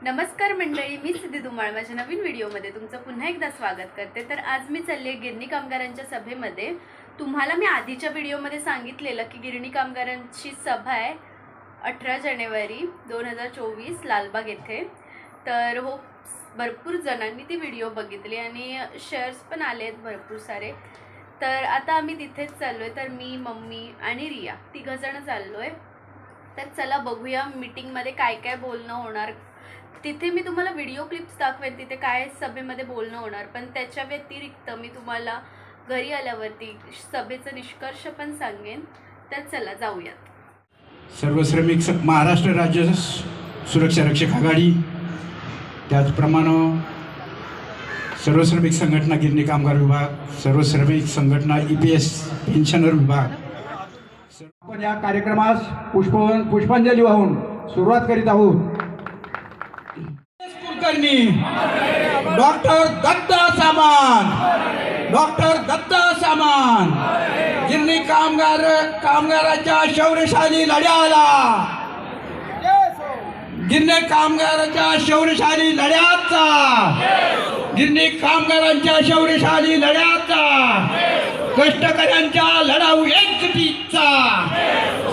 नमस्कार मंडळी, मी सिद्धी धुमाळ माझ्या नवीन व्हिडिओमध्ये तुमचं पुन्हा एकदा स्वागत करते। तर आज मी चालले गिरणी कामगारांच्या सभेमध्ये। तुम्हाला मी आधीच्या व्हिडिओमध्ये सांगितलेलं की गिरणी कामगारांची सभा आहे 18 जानेवारी 2024 लालबाग येथे। तर हो, भरपूर जणांनी ती व्हिडिओ बघितली आणि शेअर्स पण आलेत भरपूर सारे। तर आता आम्ही तिथेच चाललोय। तर मी, मम्मी आणि रिया तिघजण चाललोय। तर चला बघूया मीटिंगमध्ये काय काय बोलणं होणार। तिथे मी तुम्हाला व्हिडिओ क्लिप्स दाखवेन तिथे काय सभेमध्ये बोलणं होणार, पण त्याच्या व्यतिरिक्त मी तुम्हाला घरी आल्यावरती सभेचा निष्कर्ष पण सांगेन। तर चला जाऊयात। सर्व श्रमिक महाराष्ट्र राज्य सुरक्षा रक्षक आघाडी, त्याचप्रमाणे सर्व श्रमिक संघटना गिरणी कामगार विभाग, सर्व श्रमिक संघटना EPS पेन्शनर विभाग, आपण या कार्यक्रमास पुष्पांजली वाहून सुरुवात करीत आहोत। कुलकर्णी डॉक्टर दत्ता सामान, डॉक्टर दत्ता सामान गिरणी कामगाराच्या शौर्यशाली लढ्याला, गिरणी कामगाराच्या शौर्यशाली लढ्याचा, गिरणी कामगारांच्या शौर्यशाली लढ्याचा, कष्टकऱ्यांच्या लढाऊ एकजुटीचा,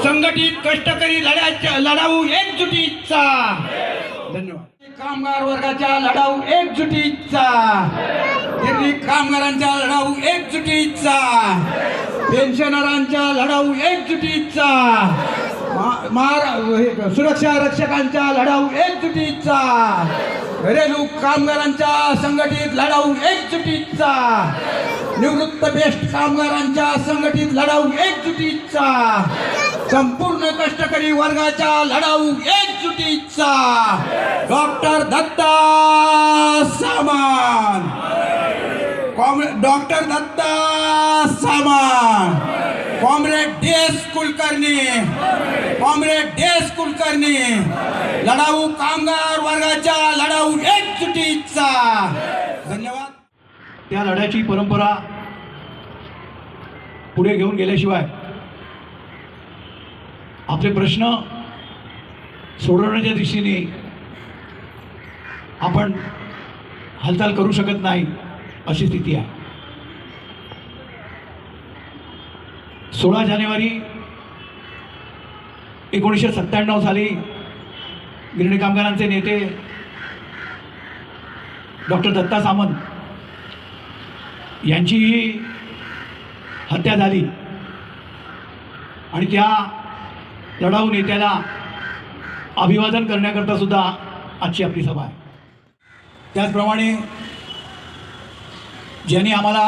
संघटित कष्टकरी लढाऊ एकजुटीचा, धन्यवाद। कामगार वर्गाच्या लढाऊ एकजुटीचा, गिरणी कामगारांच्या लढाऊ एकजुटीचा, पेन्शनरांच्या लढाऊ एकजुटीचा, सुरक्षा रक्षकांच्या लढाऊ एकजुटीचा, घरेलू कामगारांच्या संघटित लढाऊ एकजुटीचा, निवृत्त बेस्ट कामगारांच्या संघटित लढाऊ एकजुटीचा, संपूर्ण कष्टकरी वर्गाच्या लढाऊ एकजुटीचा, डॉक्टर दत्ता सामान, डॉक्टर दत्ता सामान, comrade DS Kulkarni, comrade DS Kulkarni, लढाऊ कामगार वर्गाच्या लढाऊ एकजुटीचा, धन्यवाद। त्या लढ्याची परंपरा पुढे घेऊन गेल्याशिवाय आपले प्रश्न सोडवण्याच्या दिशेने आपण हालचाल करू शकत नाही अशी स्थिती आहे। 16 जानेवारी 1997 साली गिरणी कामगारांचे नेते डॉक्टर दत्ता सामंत यांचीही हत्या झाली आणि त्या लढाऊ नेत्याला अभिवादन करण्याकरता सुद्धा आजची आपली सभा आहे। त्याचप्रमाणे ज्यांनी आम्हाला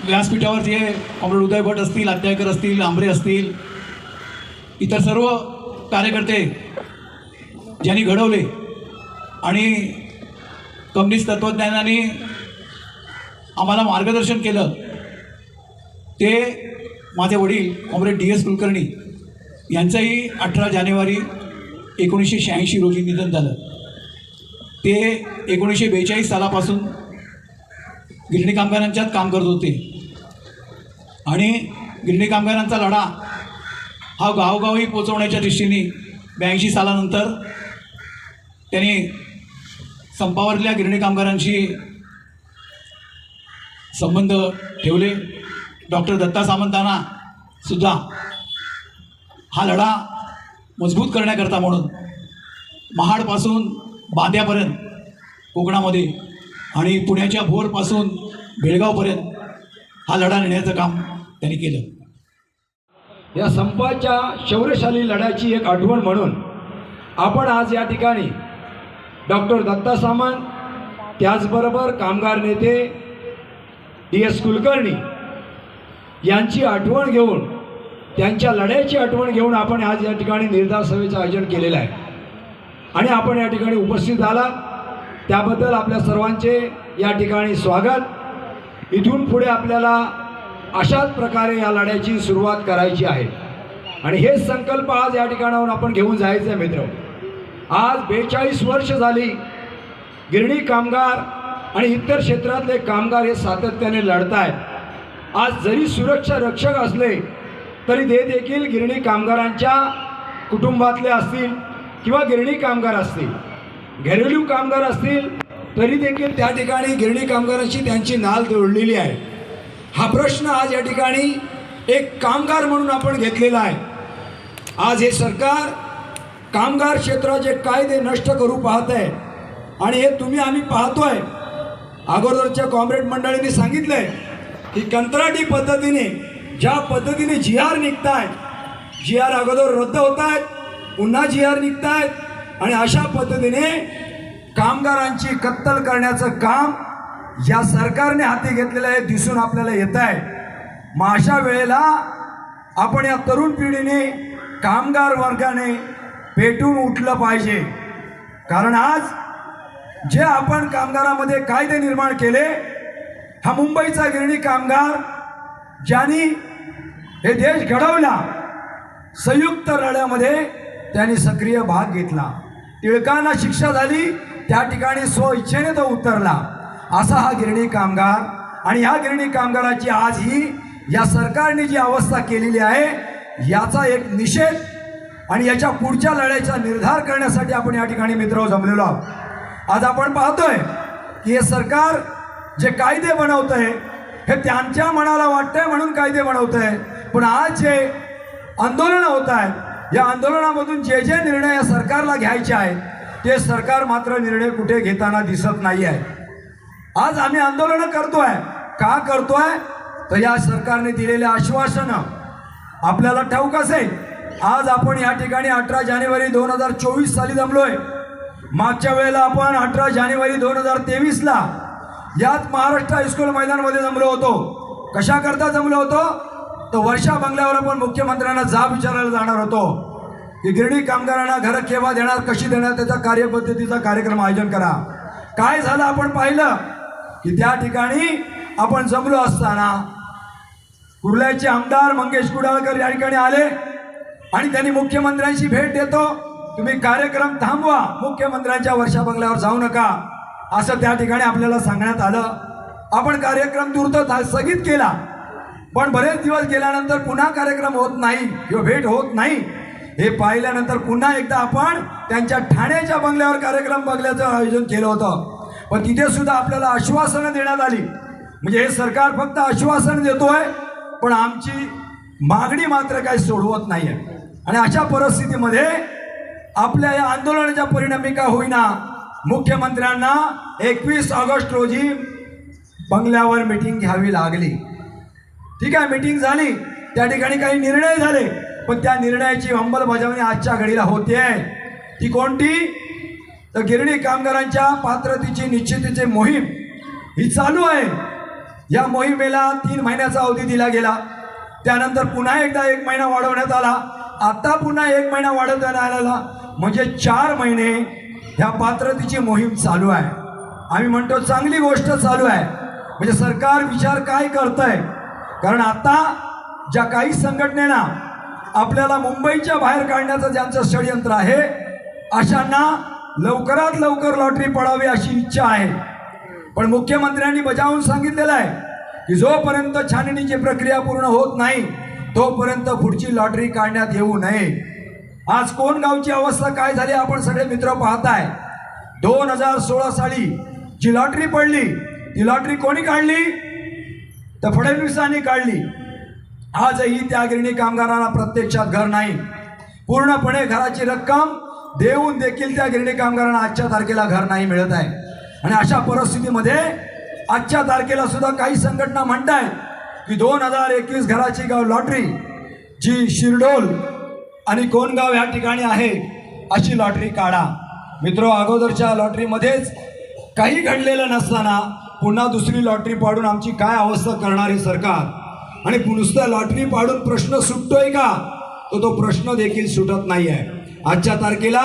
व्यासपीठावरचे कॉम्रेड उदय भट असतील, अत्यायकर असतील, आंबरे असतील, इतर सर्व कार्यकर्ते ज्यांनी घडवले आणि कम्युनिस्ट तत्त्वज्ञानाने आम्हाला मार्गदर्शन केलं, ते माझे वडील कॉम्रेड DS कुलकर्णी यांचंही 18 जानेवारी 1986 रोजी निधन झालं। ते 1942 सालापासून गिरणी कामगारांच्यात काम करत होते आणि गिरणी कामगारांचा लढा हा गावोगावी पोचवण्याच्या दृष्टीने 82 सालानंतर त्यांनी संपावरल्या गिरणी कामगारांशी संबंध ठेवले। डॉक्टर दत्ता सामंतांना सुद्धा हा लढा मजबूत करण्याकरता म्हणून महाडपासून बांद्यापर्यंत कोकणामध्ये आणि पुण्याच्या भोरपासून बेळगावपर्यंत हा लढा नेण्याचं काम त्यांनी केलं। या संपाच्या शौर्यशाली लढ्याची एक आठवण म्हणून आपण आज या ठिकाणी डॉक्टर दत्ता सामंत, त्याचबरोबर कामगार नेते DS कुलकर्णी यांची आठवण घेऊन, त्यांच्या लढ्याची आठवण घेऊन आपण आज या ठिकाणी निर्धार सभेचं आयोजन केलेलं आहे आणि आपण या ठिकाणी उपस्थित आलात त्याबद्दल आपल्या सर्वांचे या ठिकाणी स्वागत। इथून पुढे आपल्याला अशाच प्रकारे या लढ्याची सुरुवात करायची आहे आणि हेच संकल्प आज या ठिकाणाहून आपण घेऊन जायचं आहे मित्र। आज 42 वर्ष झाली गिरणी कामगार आणि इतर क्षेत्रातले कामगार हे सातत्याने लढत आहेत। आज जरी सुरक्षा रक्षक असले तरी ते देखील गिरणी कामगारांच्या कुटुंबातले असतील, किंवा गिरणी कामगार असतील, घरेलू कामगार असतील, तरी देखील त्या ठिकाणी गिरणी कामगारांची त्यांची नाळ जोडलेली आहे. हा प्रश्न आज या ठिकाणी एक कामगार म्हणून आपण घेतलेला आहे. आज हे सरकार कामगार क्षेत्राचे कायदे नष्ट करू पाहत आहे आणि हे तुम्ही आम्ही पाहतोय. अगोदरच्या कॉम्रेड मंडळींनी सांगितलंय की कंत्राटी पद्धतीने ज्या पद्धतीने जी आर निघतायत, जी आर अगोदर रद्द होत आहेत, पुन्हा जी आर निघतायत आणि अशा पद्धतीने कामगारांची कत्तल करण्याचं काम या सरकारने हाती घेतलेलं आहे दिसून आपल्याला येत आहे. मग अशा वेळेला आपण या तरुण पिढीने, कामगार वर्गाने पेटून उठलं पाहिजे. कारण आज जे आपण कामगारामध्ये कायदे निर्माण केले, हा मुंबईचा गिरणी कामगार ज्यांनी हे देश घडवला, संयुक्त लढ्यामध्ये त्यांनी सक्रिय भाग घेतला. टिळकांना शिक्षा झाली, त्या ठिकाणी स्वइच्छेने तो उतरला. असा हा गिरणी कामगार. आणि ह्या गिरणी कामगाराची आज ही या सरकारने जी अवस्था केलेली आहे, याचा एक निषेध आणि याच्या पुढच्या लढाईचा निर्धार करण्यासाठी आपण या ठिकाणी मित्र जमलेलो आहोत. आज आपण पाहतोय की हे सरकार जे कायदे बनवत आहे, हे त्यांच्या मनाला वाटतंय म्हणून कायदे बनवत आहे. पण आज जे आंदोलनं होत आहेत, या आंदोलनामधून जे जे निर्णय या सरकारला घ्यायचे आहेत, ते सरकार मात्र निर्णय कुठे घेताना दिसत नाही आहे. आज आम्ही आंदोलनं करतोय. का करतोय? तर या सरकारने दिलेल्या आश्वासनं आपल्याला ठाऊक असेल. आज आपण या ठिकाणी 18 जानेवारी 2024 साली जमलोय. मागच्या वेळेला आपण 18 जानेवारी 2023ला याच महाराष्ट्र हायस्कूल मैदानामध्ये जमलो होतो. कशा करता जमलो होतो? तर वर्षा बंगल्यावर आपण मुख्यमंत्र्यांना जाब विचारायला जाणार होतो की गिरणी कामगारांना घरं केव्हा देणार, कशी देणार, त्याचा कार्यपद्धतीचा कार्यक्रम आयोजन करा. काय झालं आपण पाहिलं की त्या ठिकाणी आपण जमलो असताना कुर्ल्याचे आमदार मंगेश कुडाळकर या ठिकाणी आले आणि त्यांनी मुख्यमंत्र्यांशी भेट देतो, तुम्ही कार्यक्रम थांबवा, मुख्यमंत्र्यांच्या वर्षा बंगल्यावर जाऊ नका, असं त्या ठिकाणी आपल्याला सांगण्यात आलं. आपण कार्यक्रम तूर्त स्थगित केला. पण बरेच दिवस गेल्यानंतर पुन्हा कार्यक्रम होत नाही किंवा भेट होत नाही, हे पाहिल्यानंतर पुन्हा एकदा आपण त्यांच्या ठाण्याच्या बंगल्यावर कार्यक्रम बंगल्याचं आयोजन केलं होतं. पण तिथे सुद्धा आपल्याला आश्वासनं देण्यात आली. म्हणजे हे सरकार फक्त आश्वासन देतोय, पण आमची मागणी मात्र काही सोडवत नाही आहे. आणि अशा परिस्थितीमध्ये आपल्या या आंदोलनाच्या परिणामी का होईना, मुख्यमंत्र्यांना 21 ऑगस्ट रोजी बंगल्यावर मीटिंग घ्यावी लागली. ठीक आहे, मीटिंग झाली, त्या ठिकाणी काही निर्णय झाले, पण त्या निर्णयाची अंमलबजावणी आजच्या घडीला होते आहे. ती कोणती? तर गिरणी कामगारांच्या पात्रतेची निश्चितीची मोहीम ही चालू आहे. या मोहिमेला 3 महिन्याचा अवधी दिला गेला. त्यानंतर पुन्हा एकदा 1 महिना वाढवण्यात आला. आता पुन्हा 1 महिना वाढवण्यात आलेला, म्हणजे 4 महिने ह्या पात्रतेची मोहीम चालू आहे. आम्ही म्हणतो चांगली गोष्ट चालू आहे. म्हणजे सरकार विचार काय करतंय? कारण आता ज्या काही संघटनेना आपल्याला मुंबईच्या बाहेर काढण्याचं ज्यांचं षडयंत्र आहे, अशांना लवकरात लवकर लॉटरी पडावी अशी इच्छा आहे. पण मुख्यमंत्र्यांनी बजावून सांगितलेलं आहे की जोपर्यंत छाननीची प्रक्रिया पूर्ण होत नाही, तोपर्यंत पुढची लॉटरी काढण्यात येऊ नये. आज कोणगावची अवस्था काय झाली आपण सगळे मित्र पाहताय. 2016 साली जी लॉटरी पडली, ती लॉटरी कोणी काढली? तर फडणवीसांनी काढली. आजही त्या गिरणी कामगारांना प्रत्यक्षात घर नाही. पूर्णपणे घराची रक्कम देऊन देखील त्या गिरणी कामगारांना आजच्या तारखेला घर नाही मिळत आहे. आणि अशा परिस्थितीमध्ये आजच्या तारखेला सुद्धा काही संघटना म्हणतायत की 2021 घराची गाव लॉटरी जी शिरडोल आणि कोणगाव या ठिकाणी आहे, अशी लॉटरी काढा. मित्र, अगोदरच्या लॉटरीमध्येच काही घडलेलं नसताना पुन्हा दुसरी लॉटरी पाडून आमची काय अवस्था करणारे सरकार. आणि नुसतं लॉटरी पाडून प्रश्न सुटतोय का? तो प्रश्न देखील सुटत नाही आहे. आजच्या तारखेला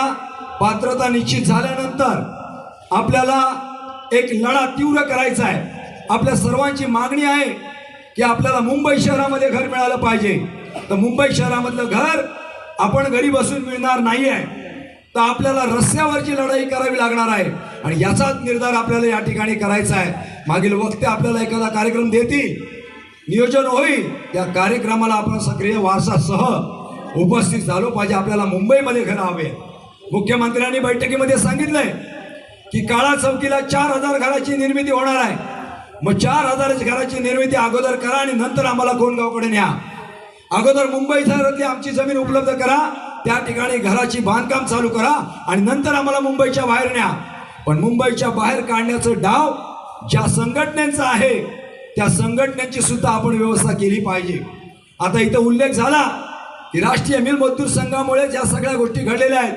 पात्रता निश्चित झाल्यानंतर आपल्याला एक लढा तीव्र करायचा आहे. आपल्या सर्वांची मागणी आहे की आपल्याला मुंबई शहरामध्ये घर मिळालं पाहिजे. तर मुंबई शहरामधलं घर आपण घरी बसून मिळणार नाही आहे, तर आपल्याला रस्त्यावरची लढाई करावी लागणार आहे. आणि याचाच निर्धार आपल्याला या ठिकाणी करायचा आहे. मागील वक्ते आपल्याला एखादा कार्यक्रम देतील, नियोजन होईल, त्या कार्यक्रमाला आपण सक्रिय वारसासह उपस्थित झालो पाहिजे. आपल्याला मुंबईमध्ये घर हवे. मुख्यमंत्र्यांनी बैठकीमध्ये सांगितलंय की काळा चौकीला 4000 घराची निर्मिती होणार आहे. मग 4000 घराची निर्मिती अगोदर करा आणि नंतर आम्हाला कोणगावकडे न्या. अगोदर मुंबई शहरातली आमची जमीन उपलब्ध करा, त्या ठिकाणी घराची बांधकाम चालू करा आणि नंतर आम्हाला मुंबईच्या बाहेर न्या. पण मुंबईच्या बाहेर काढण्याचं डाव ज्या संघटनेचा आहे त्या संघटनेची सुद्धा आपण व्यवस्था केली पाहिजे. आता इथं उल्लेख झाला की राष्ट्रीय मिल मजदूर संघामुळे ज्या सगळ्या गोष्टी घडलेल्या आहेत,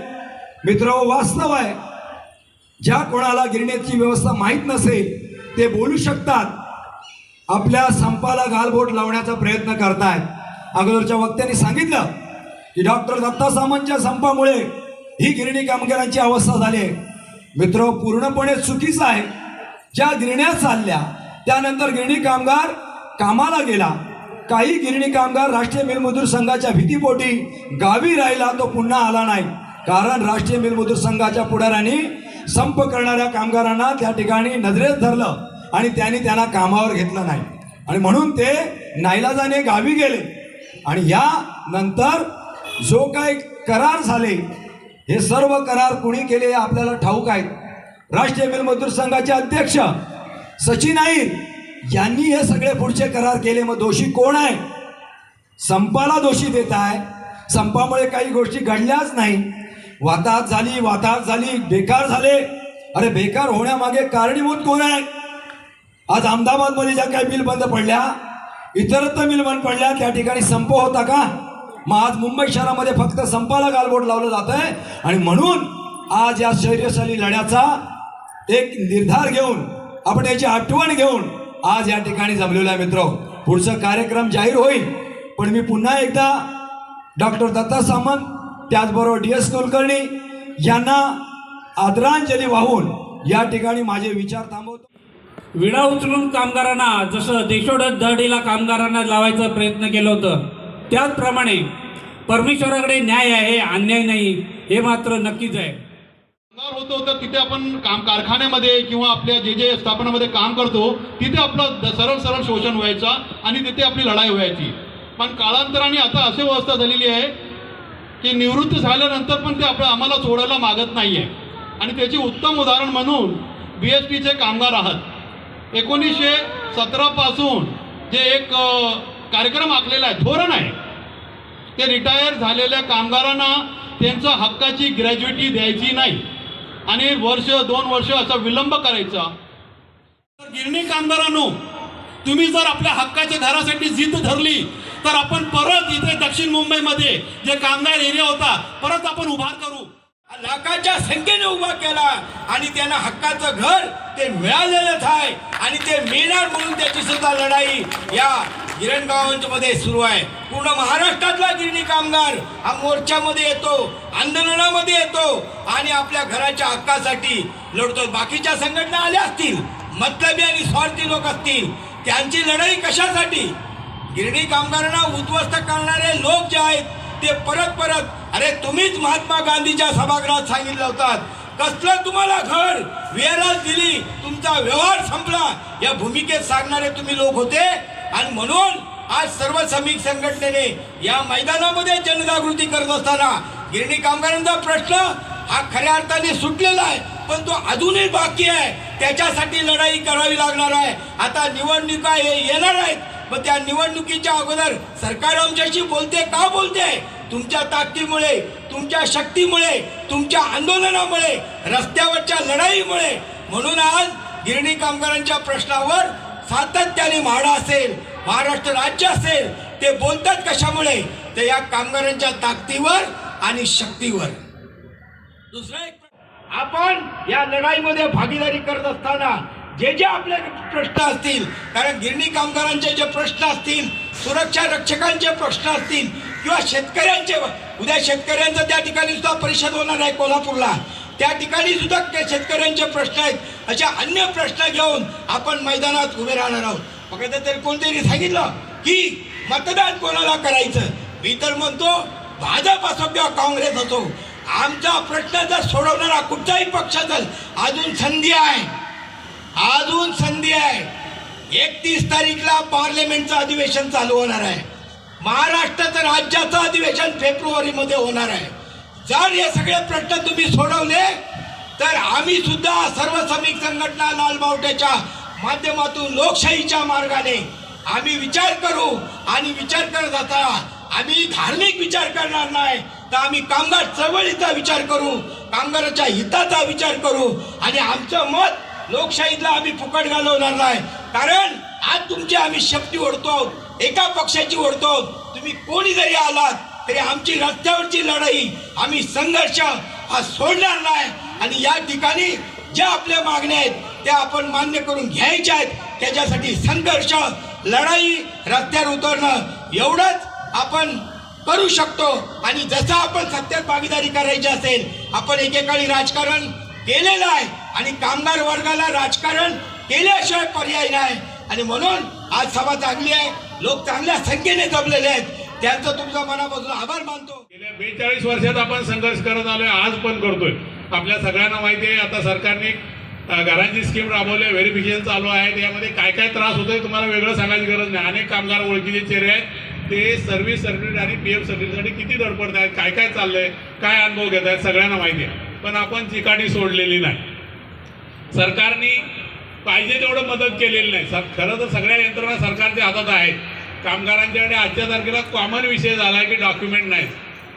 मित्रांनो वास्तव आहे. ज्या कोणाला गिरण्याची व्यवस्था माहीत नसेल ते बोलू शकतात, आपल्या संपाला गालबोट लावण्याचा प्रयत्न करतायत. अगोदरच्या वक्त्यांनी सांगितलं की डॉक्टर दत्ता सामंतच्या संपामुळे ही गिरणी कामगारांची अवस्था झाली आहे. मित्र, पूर्णपणे चुकीचं आहे. ज्या गिरण्या चालल्या त्यानंतर गिरणी कामगार कामाला गेला. काही गिरणी कामगार राष्ट्रीय मिल मजदूर संघाच्या भीतीपोटी गावी राहिला, तो पुन्हा आला नाही. कारण राष्ट्रीय मिल मजदूर संघाच्या पुढाऱ्यांनी संप करणाऱ्या कामगारांना त्या ठिकाणी नजरेत धरलं आणि त्यांना कामावर घेतलं नाही आणि म्हणून ते नाईलाजाने गावी गेले. आणि या नंतर जो काही करार झाले, हे सर्व करार कुणी केले आपल्याला ठाऊक आहेत. राष्ट्रीय मिल मजदूर संघाचे अध्यक्ष सचिन अहिर यांनी हे सगळे पुढचे करार केले. मग दोषी कोण आहे? संपाला दोषी देत आहे. संपामुळे काही गोष्टी घडल्याच नाही. वाताहत झाली, बेकार झाले. अरे बेकार होण्यामागे कारणीभूत कोण आहे? आज अहमदाबादमध्ये ज्या काही मिल बंद पडल्या, इतरत्र मिल बंद पडल्या, त्या ठिकाणी संप होता का? मग आज मुंबई शहरामध्ये फक्त संपाला गालबोट लावलं जात आहे. आणि म्हणून आज या शौर्यशाली लढ्याचा एक निर्धार घेऊन, आपण याची आठवण घेऊन आज या ठिकाणी जमलेला आहे. मित्र, पुढचा कार्यक्रम जाहीर होईल, पण मी पुन्हा एकदा डॉक्टर दत्ता सामंत त्याचबरोबर DS कुलकर्णी यांना आदरांजली वाहून या ठिकाणी माझे विचार थांबवतो. विडा उचलून कामगारांना जसं देशोडत दहडीला कामगारांना लावायचा प्रयत्न केलं होतं, त्याचप्रमाणे परमेश्वराकडे न्याय आहे, अन्याय नाही, हे मात्र नक्कीच आहे. होतो तर तिथे आपण कारखान्यामध्ये किंवा आपल्या जे स्थापनामध्ये काम करतो तिथे आपलं सरळ शोषण व्हायचं आणि तिथे आपली लढाई व्हायची. पण कालांतराने आता अशी व्यवस्था झालेली आहे की निवृत्त झाल्यानंतर पण ते आम्हाला सोडायला मागत नाही आहे. आणि त्याची उत्तम उदाहरण म्हणून BHPचे कामगार आहात. 1917 पासून जे एक कार्यक्रम आखलेला आहे, धोरण आहे, ते रिटायर झालेल्या कामगारांना त्यांच्या हक्काची ग्रॅज्युटी द्यायची नाही आणि 1-2 वर्ष असा विलंब करायचा. तर गिरणी कामगारांनो, तुम्ही जर आपल्या हक्काच्या घरासाठी जिद्द धरली तर आपण परत इथे दक्षिण मुंबईमध्ये जे कामगार एरिया होता परत आपण उभार करू. लाखाच्या संख्येने उभा केला आणि त्यांना हक्काचं घर ते मिळालेलंच आहे आणि ते मिळणार म्हणून त्याची सुद्धा लढाई या गिरणगावांमध्ये सुरू आहे. पूर्ण महाराष्ट्रातला गिरणी कामगार हा मोर्चामध्ये येतो, आंदोलनामध्ये येतो आणि आपल्या घराच्या हक्कासाठी लढतो. बाकीच्या संघटना आल्या असतील, मतलबी आणि स्वार्थी लोक असतील, त्यांची लढाई कशासाठी? गिरणी कामगारांना उद्ध्वस्त करणारे लोक जे आहेत ते परत अरे तुम्हीच महात्मा गांधीच्या सभागृहात सांगितलं होतं, कसलं तुम्हाला घर वेरात दिली, तुमचा व्यवहार संपला, या भूमिकेत सांगणारे तुम्ही लोक होते. आणि म्हणून आज सर्व श्रमिक संघटनेने या मैदानामध्ये जनजागृती करत असताना गिरणी कामगारांचा प्रश्न हा खऱ्या अर्थाने सुटलेला आहे, पण तो अजूनही बाकी आहे. त्याच्यासाठी लढाई करावी लागणार आहे. आता निवडणुका येणार आहेत, पण त्या निवडणुकीच्या अगोदर सरकार आमच्याशी बोलते का बोलते? तुमच्या ताकदीमुळे, तुमच्या शक्तीमुळे, तुमच्या आंदोलनामुळे, रस्त्यावरच्या लढाईमुळे. म्हणून आज गिरणी कामगारांच्या प्रश्नावर सातत्याने म्हाडा असेल, महाराष्ट्र राज्य असेल, ते बोलतात कशामुळे? ते या कामगारांच्या ताकदीवर आणि शक्तीवर. दुसरा एक, आपण या लढाईमध्ये भागीदारी करत असताना जे आपले प्रश्न असतील, कारण गिरणी कामगारांचे जे प्रश्न असतील, सुरक्षा रक्षकांचे प्रश्न असतील किंवा शेतकऱ्यांचे, उद्या शेतकऱ्यांचं त्या ठिकाणी सुद्धा परिषद होणार आहे कोल्हापूरला, त्या ठिकाणी सुद्धा शेतकऱ्यांचे प्रश्न आहेत. अशा अन्य प्रश्न घेऊन आपण मैदानात उभे राहणार आहोत. फक्त तरी कोणतरी सांगितलं की मतदान कोणाला करायचं, मी तर म्हणतो भाजप असो किंवा काँग्रेस असो, आमचा प्रश्न जर सोडवणारा कुठलाही पक्ष असेल, अजून संधी आहे, अजून संधी आहे. 31 तारीखला पार्लमेंटचं अधिवेशन चालू होणार आहे. महाराष्ट्राचं राज्याचं अधिवेशन फेब्रुवारीमध्ये होणार आहे. जर हे सगळे प्रश्न तुम्ही सोडवले तर आम्ही सुद्धा सर्व श्रमिक संघटना लाल बावट्याच्या माध्यमातून लोकशाहीच्या मार्गाने आम्ही विचार करू आणि विचार करत असताना आम्ही धार्मिक विचार करणार नाही तर आम्ही कामगार चळवळीचा विचार करू, कामगाराच्या हिताचा विचार करू आणि आमचं मत लोकशाहीला आम्ही फुकट घालवणार नाही. कारण आज तुमची आम्ही शक्ती ओढतो, एका पक्षाची ओढतो. तुम्ही कोणी जरी आलात तरी आमची रस्त्यावरची लढाई, आम्ही संघर्ष हा सोडणार नाही आणि या ठिकाणी ज्या आपल्या मागण्या आहेत त्या आपण मान्य करून घ्यायच्या आहेत. त्याच्यासाठी संघर्ष, लढाई, रस्त्यावर उतरणं एवढंच आपण करू शकतो. आणि जसं आपण सत्तेत भागीदारी करायची असेल, आपण एकेकाळी राजकारण केलेलं आहे आणि कामगार वर्गाला राजकारण केल्याशिवाय पर्याय नाही. आणि म्हणून आज सभा चांगली आहे, लोक चांगल्या संख्येने जमलेले आहेत, त्यांचं तुमचा मनापासून आभार मानतो. गेल्या 42 वर्षात आपण संघर्ष करत आलोय, आज पण करतोय. आपल्या सगळ्यांना माहिती आहे आता सरकारने घरांची स्कीम राबवली, व्हेरिफिकेशन चालू आहे. यामध्ये काय काय त्रास होतोय तुम्हाला वेगळं सांगायची गरज नाही. अनेक कामगार ओळखीचे चेहरे आहेत, ते सर्व्हिस सर्टिफिकेट आणि PF सर्टिफिकेटसाठी किती धडपडत आहेत, काय काय चाललंय, काय अनुभव घेत आहेत सगळ्यांना माहिती आहे. पण आपण चिकाटी सोडलेली नाही, सरकारने पाहिजे तेवढं मदत केलेली नाही. खरं तर सगळ्या यंत्रणा सरकारच्या हातात आहेत. कामगारांच्याकडे आजच्या तारखेला कॉमन विषय झाला आहे की डॉक्युमेंट नाही,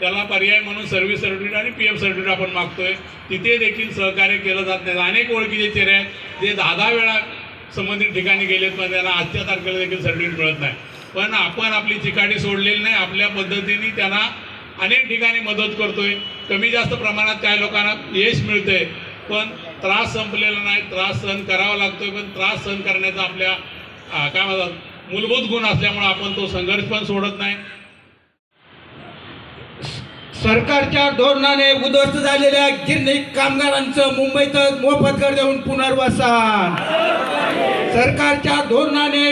त्याला पर्याय म्हणून सर्व्हिस सर्टिफिकेट आणि PF सर्टिफिकेट आपण मागतोय. तिथे देखील सहकार्य केलं जात नाही. अनेक ओळखीचे चेहरे आहेत जे 10 वेळा संबंधित ठिकाणी गेलेत, पण त्यांना आजच्या तारखेला देखील सर्टिफिकेट मिळत नाही. पण आपण आपली चिकाटी सोडलेली नाही, आपल्या पद्धतीने त्यांना अनेक ठिकाणी मदत करतोय. कमी जास्त प्रमाणात काही लोकांना यश मिळतंय, पण त्रास संपलेला नाही. त्रास सहन करावा लागतोय, पण त्रास सहन करण्याचा आपल्या काय म्हणतात मूलभूत गुण असल्यामुळे आपण तो संघर्ष पण सोडत नाही. सरकारच्या धोरणाने उद्ध्वस्त झालेल्या गिरणी कामगारांचं मुंबईतच मोफत घर देऊन पुनर्वसन. सरकारच्या धोरणाने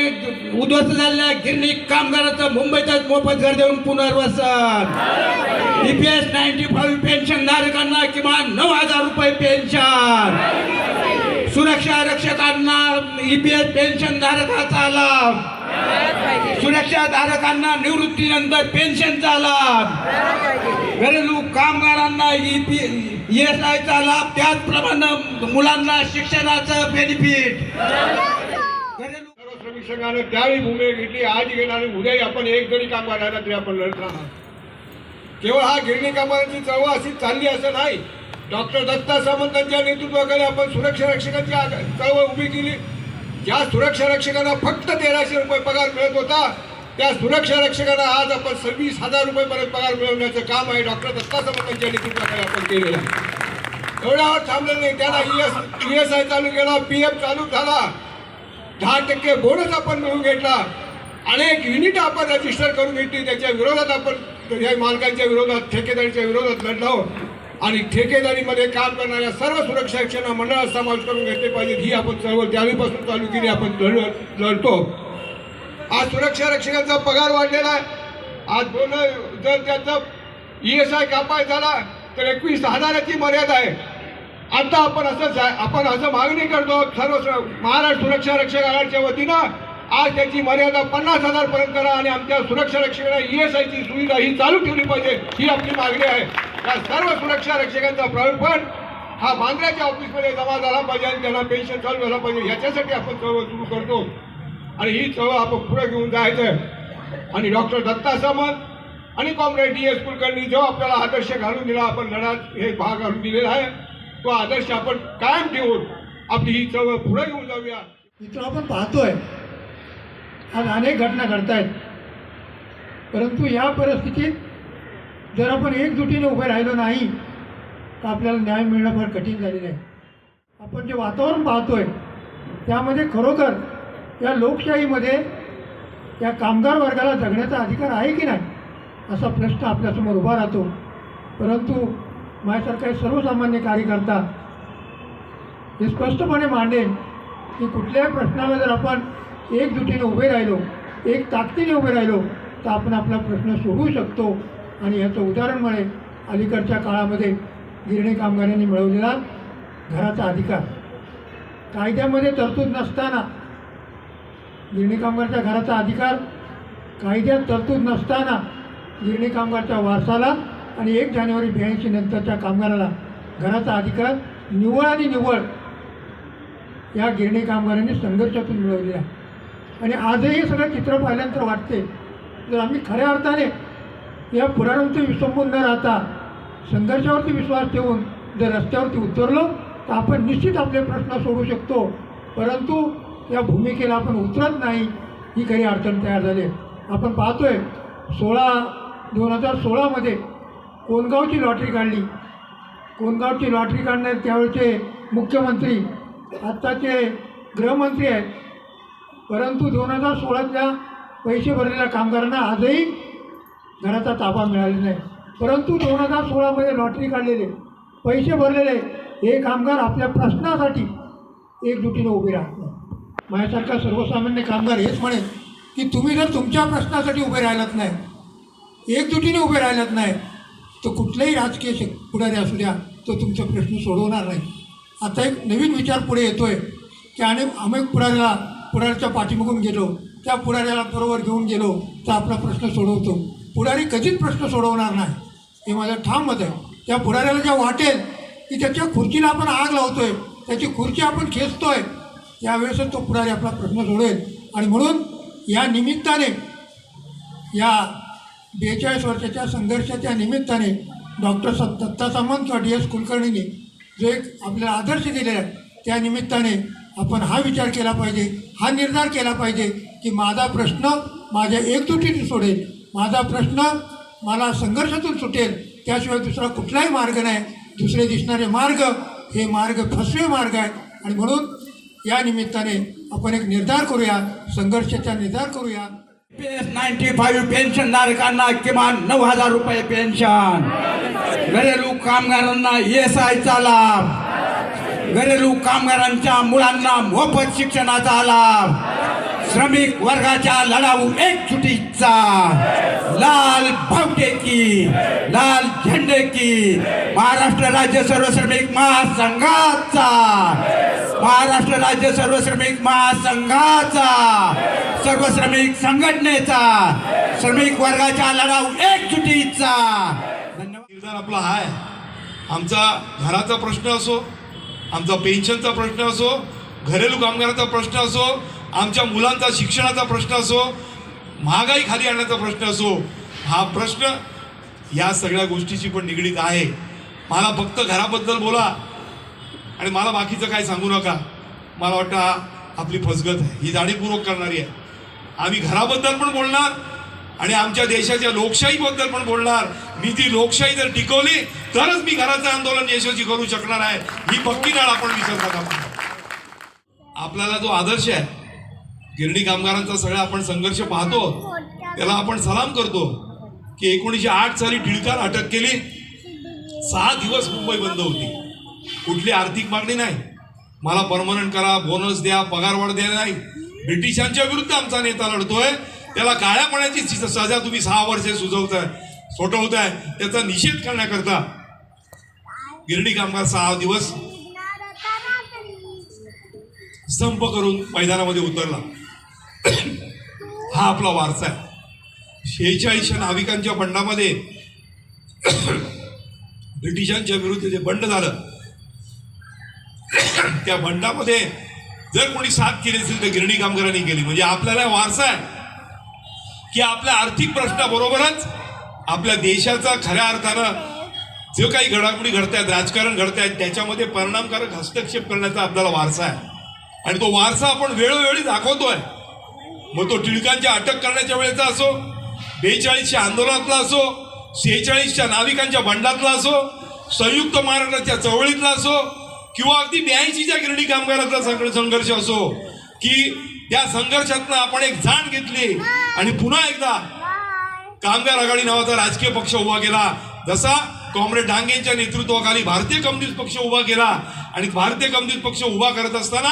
उद्ध्वस्त झालेल्या गिरणी कामगारांचं मुंबईतच मोफत घर देऊन पुनर्वसन. EPS 95 पेन्शन धारकांना किमान 9,000 रुपये पेन्शन. सुरक्षा रक्षकांना EPS पेन्शन धारकाचा लाभ. सुरक्षा धारकांना निवृत्तीनंतर पेन्शनचा लाभ. घरेलू कामगारांना ESIचा लाभ. त्याचप्रमाणे मुलांना शिक्षणाचं बेनिफिट. सर्व श्रमिक संघानं त्यावेळी भूमिका घेतली, आज घेणार आणि उद्याही आपण एक जरी कामगार राहिला तरी आपण लढत राहणार. केवळ हा गिरणी कामगारांची चळवळ अशी चालली असं नाही. डॉक्टर दत्ता सामंतांच्या नेतृत्वाखाली आपण सुरक्षा रक्षकांची चळवळ उभी केली. ज्या सुरक्षा रक्षकांना फक्त 1,300 रुपये पगार मिळत होता, त्या सुरक्षा रक्षकांना आज आपण 26,000 रुपयेपर्यंत पगार मिळवण्याचं काम आहे डॉक्टर दत्ता सामंतांच्या नेतृत्वाखाली आपण केलेलं आहे. एवढ्यावर थांबलं नाही, त्याला ESI चालू केला, PF चालू झाला, 10% बोनस आपण मिळवून घेतला, अनेक युनिट आपण रजिस्टर करून घेतली. त्याच्या विरोधात आपण या मालकांच्या विरोधात, ठेकेदारीच्या विरोधात लढलो आणि ठेकेदारीमध्ये काम करणाऱ्या सर्व सुरक्षा रक्षकांना मंडळात समावेश करून घेतले पाहिजे. ही आपण चळवळ त्यावेळीपासून चालू केली, आपण लढतो. आज सुरक्षा रक्षकांचा पगार वाढलेला आहे. आज जर त्याचा ESI कापाय झाला तर 21,000ची मर्यादा आहे. आता आपण असं मागणी करतो सर्व महाराष्ट्र सुरक्षा रक्षक आघाडीच्या वतीनं, आज त्याची मर्यादा 50,000 पर्यंत करा आणि आमच्या सुरक्षा रक्षकांना ESIची सुविधा ही चालू ठेवली पाहिजे, ही आपली मागणी आहे. या सर्व सुरक्षा रक्षकांचा प्रकल्प हा बांद्र्याच्या ऑफिसमध्ये जमा झाला पाहिजे आणि त्यांना पेन्शन चालू झाला पाहिजे. याच्यासाठी आपण चळवळ सुरू करतो आणि ही चळवळ आपण पुढे घेऊन जायचं आहे. आणि डॉक्टर दत्ता सामंत आणि कॉम्रेड DS कुलकर्णी जो आपल्याला आदर्श घालून दिला, आपण लढ्यात हे भाग घालून दिलेला आहे, तो आदर्श आपण कायम ठेवून आपली ही चळवळ पुढे घेऊन जाऊया. मित्र, आपण पाहतोय आज अनेक घटना घडत आहेत, परंतु या परिस्थितीत जर आपण एकजुटीने उभे राहिलो नाही तर आपल्याला न्याय मिळणं फार कठीण झालेलं आहे. आपण जे वातावरण पाहतोय त्यामध्ये खरोखर या लोकशाहीमध्ये या कामगार वर्गाला जगण्याचा अधिकार आहे की नाही असा प्रश्न आपल्यासमोर उभा राहतो. परंतु माझ्यासारखा सर्वसामान्य कार्यकर्ता हे स्पष्टपणे मांडेल की कुठल्याही प्रश्नाला जर आपण एकजुटीने उभे राहिलो, एक ताकदीने उभे राहिलो तर आपण आपला प्रश्न सोडवू शकतो. आणि याचं उदाहरण म्हणजे अलीकडच्या काळामध्ये गिरणी कामगारांनी मिळवलेला घराचा अधिकार. कायद्यामध्ये तरतूद नसताना गिरणी कामगारच्या घराचा अधिकार, कायद्यात तरतूद नसताना गिरणी कामगारच्या वारसाला आणि 1 जानेवारी 82 नंतरच्या कामगाराला घराचा अधिकार निव्वळ आणि निव्वळ या गिरणी कामगारांनी संघर्षातून मिळवलेला आहे. आणि आजही सगळं चित्र पाहिल्यानंतर वाटते जर आम्ही खऱ्या अर्थाने या पुढाऱ्यांचं विसंबून न राहता संघर्षावरती विश्वास ठेवून जर रस्त्यावरती उतरलो तर आपण निश्चित आपले प्रश्न सोडवू शकतो. परंतु या भूमिकेला आपण उतरत नाही, ही खरी अडचण तयार झाली आहे. आपण पाहतोय 2016मध्ये कोणगावची लॉटरी काढली. कोणगावची लॉटरी काढणारे त्यावेळचे मुख्यमंत्री आत्ताचे गृहमंत्री आहेत. परंतु 2016तल्या पैसे भरलेल्या कामगारांना आजही घराचा ताबा मिळालेला नाही. परंतु 2016मध्ये लॉटरी काढलेले पैसे भरलेले हे कामगार आपल्या प्रश्नासाठी एकजुटीने उभे राहतात. माझ्यासारखा सर्वसामान्य कामगार हेच म्हणेल की तुम्ही जर तुमच्या प्रश्नासाठी उभे राहिलात नाही, एकजुटीने उभे राहिलात नाही, तर कुठलाही राजकीय पुढारी असू द्या तो तुमचा प्रश्न सोडवणार नाही. आता एक नवीन विचार पुढे येतो आहे की अनेक पुढाऱ्याच्या पाठीमागून गेलो, त्या पुढाऱ्याला बरोबर घेऊन गेलो तर आपला प्रश्न सोडवतो. पुढारी कधीच प्रश्न सोडवणार नाही, हे माझं ठाम मत आहे. त्या पुढाऱ्याला जेव्हा वाटेल की त्याच्या खुर्चीला आपण आग लावतोय, त्याची खुर्ची आपण खेचतोय, त्यावेळेसच तो पुढारी आपला प्रश्न सोडवेल. आणि म्हणून या निमित्ताने, या 42 वर्षाच्या संघर्षाच्या निमित्ताने डॉक्टर दत्ता सामंत किंवा DS कुलकर्णींनी जो एक आपल्याला आदर्श दिलेला आहे, त्या निमित्ताने आपण हा विचार केला पाहिजे, हा निर्धार केला पाहिजे की माझा प्रश्न माझ्या एकजुटीने सोडेल, माझा प्रश्न मला संघर्षातून सुटेल, त्याशिवाय दुसरा कुठलाही मार्ग नाही. दुसरे दिसणारे मार्ग हे मार्ग फसवे मार्ग आहेत. आणि म्हणून या निमित्ताने आपण एक निर्धार करूया, संघर्षाचा निर्धार करूया. 95 पेन्शनधारकांना किमान 9,000 रुपये पेन्शन, घरेलू कामगारांना ESIचा लाभ, घरेलू कामगारांच्या मुलांना मोफत शिक्षणाचा लाभ, श्रमिक वर्गाच्या लढाऊ एकजुटीचा लाल बावटे की, लाल झेंडे की, महाराष्ट्र राज्य सर्व श्रमिक महासंघाचा, महाराष्ट्र राज्य सर्व श्रमिक महासंघाचा, सर्व श्रमिक संघटनेचा, श्रमिक वर्गाच्या लढाऊ एकजुटीचा. निर्धार आपला आहे. आमचा घराचा प्रश्न असो, आमचा पेन्शनचा प्रश्न असो, घरेलू कामगाराचा प्रश्न असो, आमच्या मुलांचा शिक्षणाचा प्रश्न असो, महागाई खाली आणण्याचा प्रश्न असो, हा प्रश्न या सगळ्या गोष्टीशी पण निगडीत आहे. मला फक्त घराबद्दल बोला आणि मला बाकीचं काय सांगू नका. मला वाटतं आपली फसगत आहे, ही जाणीवपूर्वक करणारी आहे. आम्ही घराबद्दल पण बोलणार आणि आमच्या देशाच्या लोकशाहीबद्दल पण बोलणार. मी ती लोकशाही जर टिकवली तरच मी घराचं आंदोलन यशस्वी करू शकणार आहे, ही पक्की नाळ आपण विसरता कामा. आपल्याला जो आदर्श आहे गिरणी कामगारांचा सगळा आपण संघर्ष पाहतो, त्याला आपण सलाम करतो की 1908 साली टिळकाला अटक केली. 6 दिवस मुंबई बंद होती. कुठली आर्थिक मागणी नाही, मला परमनंट करा, बोनस द्या, पगारवाढ द्या नाही. ब्रिटिशांच्या विरुद्ध आमचा नेता लढतोय, त्याला काळ्या पाण्याची सजा तुम्ही 6 वर्षे सोटवताय. त्याचा निषेध करण्याकरता गिरणी कामगार 6 दिवस संप करून मैदानामध्ये उतरला. हा आपला वारसा आहे. 46 नाविकांच्या बंडामध्ये ब्रिटिशांच्या विरुद्ध जे बंड झालं, त्या बंडामध्ये जर कोणी साथ केली असेल तर गिरणी कामगारांनी केली. म्हणजे आपल्याला वारसा आहे की आपल्या आर्थिक प्रश्नाबरोबरच आपल्या देशाचा खऱ्या अर्थानं जे काही घडामोडी घडतायत, राजकारण घडतायत, त्याच्यामध्ये परिणामकारक हस्तक्षेप करण्याचा आपल्याला वारसा आहे. आणि तो वारसा आपण वेळोवेळी दाखवतोय. मग तो टिळकांच्या अटक करण्याच्या वेळेचा असो, 42च्या आंदोलनातला असो, 46च्या नाविकांच्या बंडातला असो, संयुक्त महाराष्ट्राच्या चळवळीतला असो, किंवा अगदी 82च्या गिरणी कामगाराचा संघर्ष असो, की त्या संघर्षातनं आपण एक जाण घेतली आणि पुन्हा एकदा कामगार आघाडी नावाचा राजकीय पक्ष उभा केला. जसा कॉम्रेड डांगेंच्या नेतृत्वाखाली भारतीय कम्युनिस्ट पक्ष उभा केला. आणि भारतीय कम्युनिस्ट पक्ष उभा करत असताना,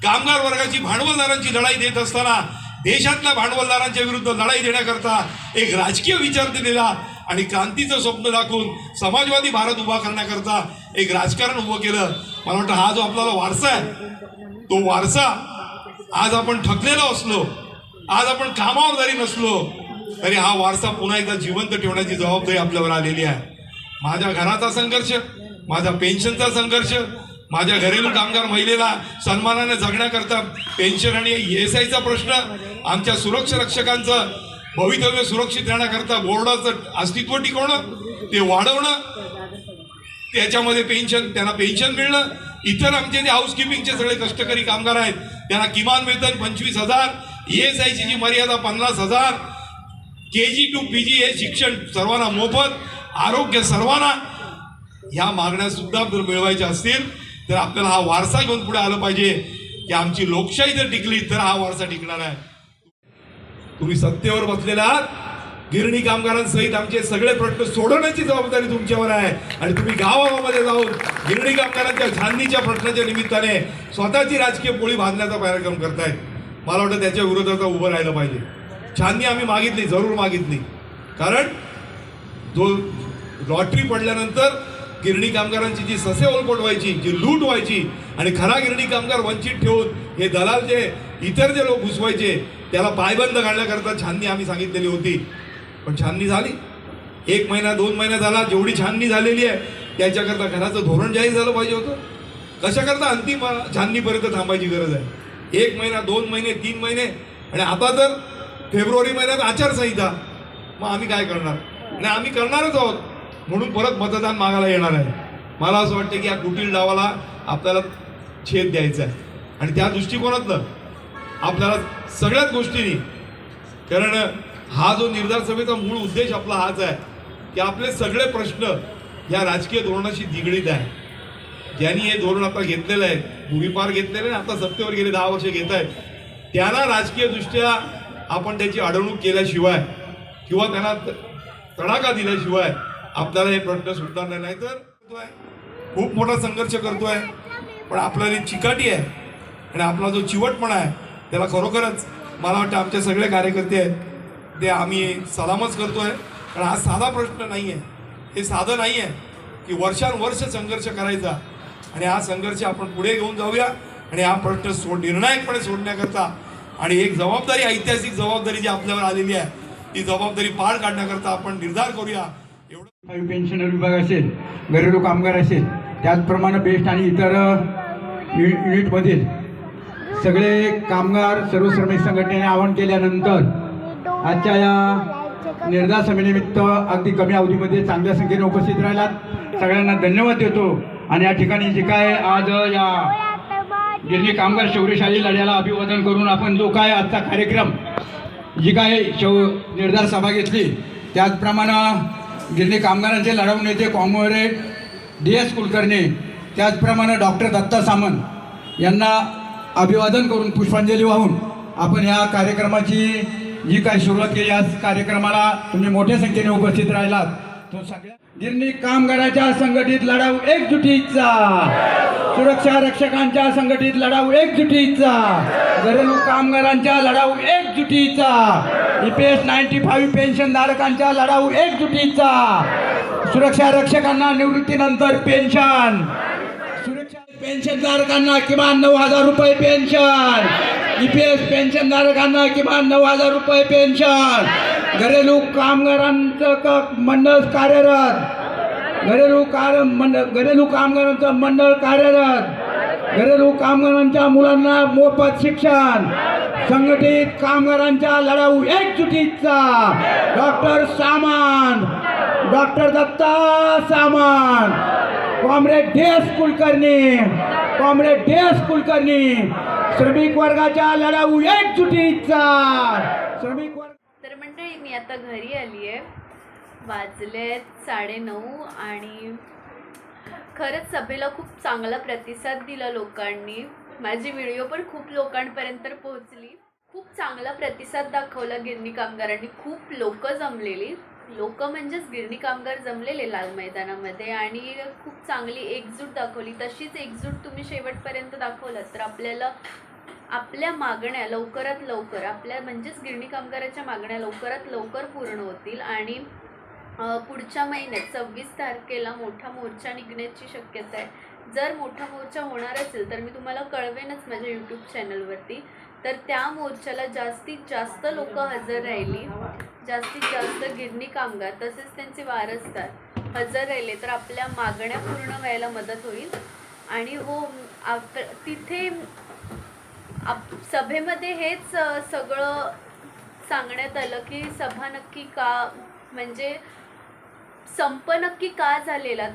कामगार वर्गाची भांडवलदारांची लढाई देत असताना, देशातल्या भांडवलदारांच्या विरुद्ध लढाई देण्याकरता एक राजकीय विचार दिलेला आणि क्रांतीचं स्वप्न दाखवून समाजवादी भारत उभा करण्याकरता एक राजकारण उभं केलं. मला वाटतं हा जो आपल्याला वारसा आहे, तो वारसा आज आपण थकलेलो असलो, आज आपण कामावर जरी नसलो, तरी हा वारसा पुन्हा एकदा जिवंत ठेवण्याची जबाबदारी आपल्यावर आलेली आहे. माझ्या घराचा संघर्ष, माझा पेन्शनचा संघर्ष, माझ्या घरेलू कामगार महिलेला सन्मानाने जगण्याकरता पेन्शन आणि ESIचा प्रश्न, आमच्या सुरक्षा रक्षकांचं भवितव्य सुरक्षित राहण्याकरता बोर्डाचं अस्तित्व टिकवणं, ते वाढवणं, त्याच्यामध्ये पेन्शन, त्यांना पेन्शन मिळणं, इतर आमचे जे हाऊसकीपिंगचे सगळे कष्टकरी कामगार आहेत त्यांना किमान वेतन 25,000, ESIची जी मर्यादा 50,000, KG to PG हे शिक्षण सर्वांना मोफत, आरोग्य सर्वांना, ह्या मागण्या सुद्धा जर मिळवायच्या असतील तर आपल्याला हा वारसा घेऊन पुढे आलं पाहिजे की आमची लोकशाही जर टिकली तर हा वारसा टिकणार आहे. तुम्ही सत्तेवर बसलेला आहात, गिरणी कामगारांसहित आमचे सगळे प्रश्न सोडवण्याची जबाबदारी तुमच्यावर आहे आणि तुम्ही गावागावामध्ये जाऊन गिरणी कामगारांच्या छाननीच्या प्रश्नाच्या निमित्ताने स्वतःची राजकीय पोळी बांधण्याचा कार्यक्रम करतायत. मला वाटतं त्याच्या विरोधात उभं राहिलं पाहिजे. छाननी आम्ही मागितली, जरूर मागितली, कारण जो लॉटरी पडल्यानंतर गिरणी कामगारांची जी ससे ओलपट व्हायची, जी लूट व्हायची आणि खरा गिरणी कामगार वंचित ठेवून हे दलाल जे इतर जे लोक घुसवायचे त्याला पायबंद घालण्याकरता छाननी आम्ही सांगितलेली होती. पण छाननी झाली, 1 महिना 2 महिना झाला, जेवढी छाननी झालेली आहे त्याच्याकरता घराचं धोरण जाहीर झालं पाहिजे होतं. कशाकरता अंतिम छाननीपर्यंत थांबायची गरज आहे? 1 महिना 2 महिने 3 महिने, आणि आता तर फेब्रुवारी महिन्यात आचारसंहिता. मग आम्ही काय करणार? आणि आम्ही करणारच आहोत, म्हणून परत मतदान मागायला येणार आहे. मला असं वाटतं की या कुटील डावाला आपल्याला छेद द्यायचा आहे आणि त्या दृष्टिकोनातनं आपल्याला सगळ्याच गोष्टींनी, कारण हा जो निर्धार सभेचा मूळ उद्देश आपला हाच आहे की आपले सगळे प्रश्न या राजकीय धोरणाशी निगडीत आहे. ज्यांनी हे धोरण आता घेतलेलं आहे, पूर्वीपार घेतलेलं आहे, आता सत्तेवर गेले 10 वर्ष घेत आहेत, त्यांना राजकीय दृष्ट्या आपण त्याची अडवणूक केल्याशिवाय किंवा त्यांना तडाखा दिल्याशिवाय आपल्याला हे प्रश्न सुटणार नाही. तर खूप मोठा संघर्ष करतोय, पण आपल्याला चिकाटी आहे आणि आपला जो चिवटपणा आहे त्याला खरोखरच मला वाटतं आमचे सगळे कार्यकर्ते आहेत ते आम्ही सलामच करतोय. कारण हा साधा प्रश्न नाही आहे, हे साधं नाही आहे की वर्षानुवर्ष संघर्ष करायचा, आणि हा संघर्ष आपण पुढे घेऊन जाऊया आणि हा प्रश्न निर्णायकपणे सोडण्याकरता आणि एक जबाबदारी, ऐतिहासिक जबाबदारी जी आपल्यावर आलेली आहे ती जबाबदारी पार काढण्याकरता आपण निर्धार करूया. एवढं पेन्शनर विभाग असेल, घरेलू कामगार असेल, त्याचप्रमाणे बेस्ट आणि इतर युनिटमधील सगळे कामगार सर्व श्रमिक संघटनेने आवाहन केल्यानंतर आजच्या या निर्धार सभेनिमित्त अगदी कमी अवधीमध्ये चांगल्या संख्येने उपस्थित राहिलात. सगळ्यांना धन्यवाद देतो. आणि या ठिकाणी जे काय आज या गिरणी कामगार शौर्यशाली लढ्याला अभिवादन करून आपण जो काय आजचा कार्यक्रम जी काय निर्धार सभा घेतली, त्याचप्रमाणे गिरणी कामगारांचे लढाऊ नेते कॉम्रेड DS कुलकर्णी, त्याचप्रमाणे डॉक्टर दत्ता सामंत यांना अभिवादन करून पुष्पांजली वाहून आपण या कार्यक्रमाची जी काही सुरुवात केली, आज कार्यक्रमाला तुम्ही मोठ्या संख्येने उपस्थित राहिलात. तो सगळ्या गिरणी कामगाराच्या संघटित लढाऊ एकजुटीचा, सुरक्षा रक्षकांच्या संघटित लढाऊ एकजुटीचा, घरेलू कामगारांच्या लढाऊ एकजुटीचा, EPS 95 पेन्शनधारकांच्या लढाऊ एकजुटीचा, सुरक्षा रक्षकांना निवृत्तीनंतर पेन्शन, सुरक्षा पेन्शनधारकांना किमान 9,000 रुपये पेन्शन, EPS पेन्शनधारकांना किमान 9,000 रुपये पेन्शन, घरेलू कामगारांचं मंडळ कार्यरत, घरेलू कामगारांचं मंडळ कार्यरत, घरेलू कामगारांच्या मुलांना मोफत शिक्षण, संघटित कामगारांच्या लढाऊ एकजुटीचा, doctor Samant, doctor Datta Samant, comrade DS Kulkarni, comrade DS Kulkarni, श्रमिक वर्गाच्या लढाऊ एकजुटीचा, श्रमिक वर्ग. तर मंडळी, मी आता घरी आली आहे, वाजलेत 9:30 आणि खरंच सभेला खूप चांगला प्रतिसाद दिला लोकांनी. माझी व्हिडिओ पण खूप लोकांपर्यंत पोहोचली. खूप चांगला प्रतिसाद दाखवला गिरणी कामगारांनी. खूप लोक जमलेली, लोक म्हणजेच गिरणी कामगार जमलेले लाल मैदानामध्ये आणि खूप चांगली एकजूट दाखवली. तशीच एकजूट तुम्ही शेवटपर्यंत दाखवलात तर आपल्याला आपल्या मागण्या लवकरात लवकर, आपल्या म्हणजेच गिरणी कामगाराच्या मागण्या लवकरात लवकर पूर्ण होतील आणि पुढच्या महिन्यात 26 तारखेला मोठा मोर्चा निघण्याची शक्यता आहे. जर मोठा मोर्चा होणार असेल तर मी तुम्हाला कळवेनच माझ्या यूट्यूब चॅनलवरती. तर त्या मोर्चाला जास्तीत जास्त लोक हजर राहिली, जास्तीत जास्त गिरणी कामगार तसेच त्यांचे वारसदार हजर राहिले तर आपल्या मागण्या पूर्ण व्हायला मदत होईल. आणि हो, तिथे सभेमध्ये हेच सगळं सांगण्यात आलं की सभा नक्की का, म्हणजे संप नक्की का झालेला,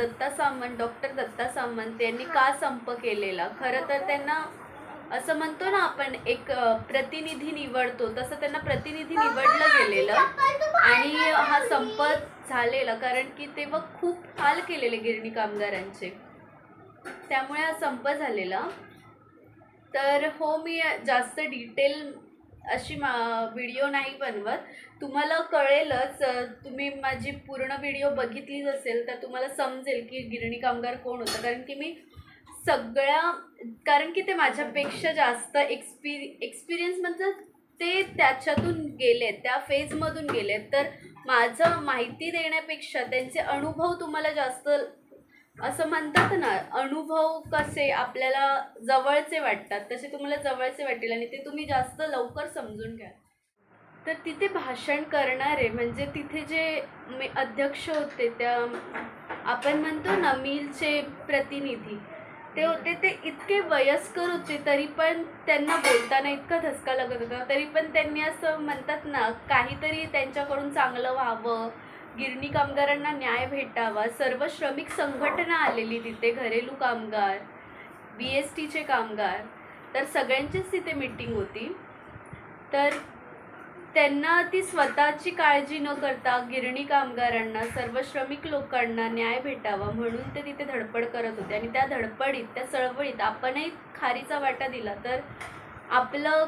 डॉक्टर दत्ता सामंत यांनी का संप केलेला. खरं तर त्यांना असं म्हणतो ना आपण एक प्रतिनिधी निवडतो, तसं त्यांना प्रतिनिधी निवडलं गेलेलं आणि हा संप झालेला, कारण की तेव्हा खूप हाल केलेले गिरणी कामगारांचे, त्यामुळे हा संप झालेला. तर हो, मी जास्त डिटेल अशी व्हिडिओ नाही बनवत, तुम्हाला कळेलच. तुम्ही माझी पूर्ण व्हिडिओ बघितलीच असेल तर तुम्हाला समजेल की गिरणी कामगार कोण होतं, कारण की ते माझ्यापेक्षा जास्त एक्सपिरियन्स म्हणजे ते त्याच्यातून गेले, त्या फेजमधून गेले. तर माझं माहिती देण्यापेक्षा त्यांचे अनुभव तुम्हाला जास्त, असं म्हणतात ना, अनुभव कसे आपल्याला जवळचे वाटतात तसे तुम्हाला जवळचे वाटतील आणि ते तुम्ही जास्त लवकर समजून घ्या. तर तिथे भाषण करणारे म्हणजे तिथे जे अध्यक्ष होते, त्या आपण म्हणतो ना मिलचे प्रतिनिधी, ते होते. ते इतके वयस्कर होते तरी पण त्यांना बोलताना इतका धसका लागत होता, तरी पण त्यांनी असं म्हणतात ना, काहीतरी त्यांच्याकडून चांगलं व्हावं, गिरणी कामगारांना न्याय भेटावा. सर्व श्रमिक संघटना आलेली तिथे, घरेलू कामगार, BSTचे कामगार, तर सगळ्यांचीच तिथे मीटिंग होती. तर त्यांना ती स्वतःची काळजी न करता गिरणी कामगारांना, सर्व श्रमिक लोकांना न्याय भेटावा म्हणून ते तिथे धडपड करत होते. आणि त्या धडपडीत, त्या चळवळीत आपणही खारीचा वाटा दिला तर आपलं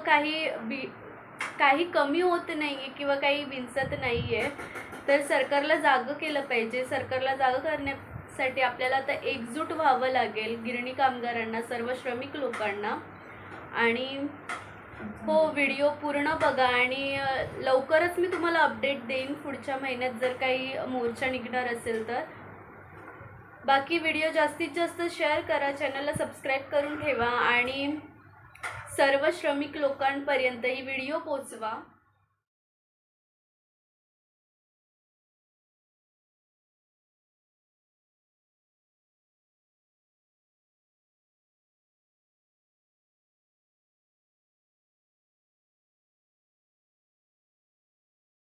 काही कमी होत नाही आहे किंवा काही विंचत नाही आहे. तर सरकारला जागं केलं पाहिजे. सरकारला जागं करण्यासाठी आपल्याला आता एकजूट व्हावं लागेल, गिरणी कामगारांना, सर्व श्रमिक लोकांना. आणि हो, व्हिडिओ पूर्ण बघा आणि लवकरच मी तुम्हाला अपडेट देईन पुढच्या महिन्यात जर काही मोर्चा निघणार असेल तर. बाकी व्हिडिओ जास्तीत जास्त शेअर करा, चॅनलला सबस्क्राईब करून ठेवा आणि सर्व श्रमिक लोकांपर्यंत ही व्हिडिओ पोचवा.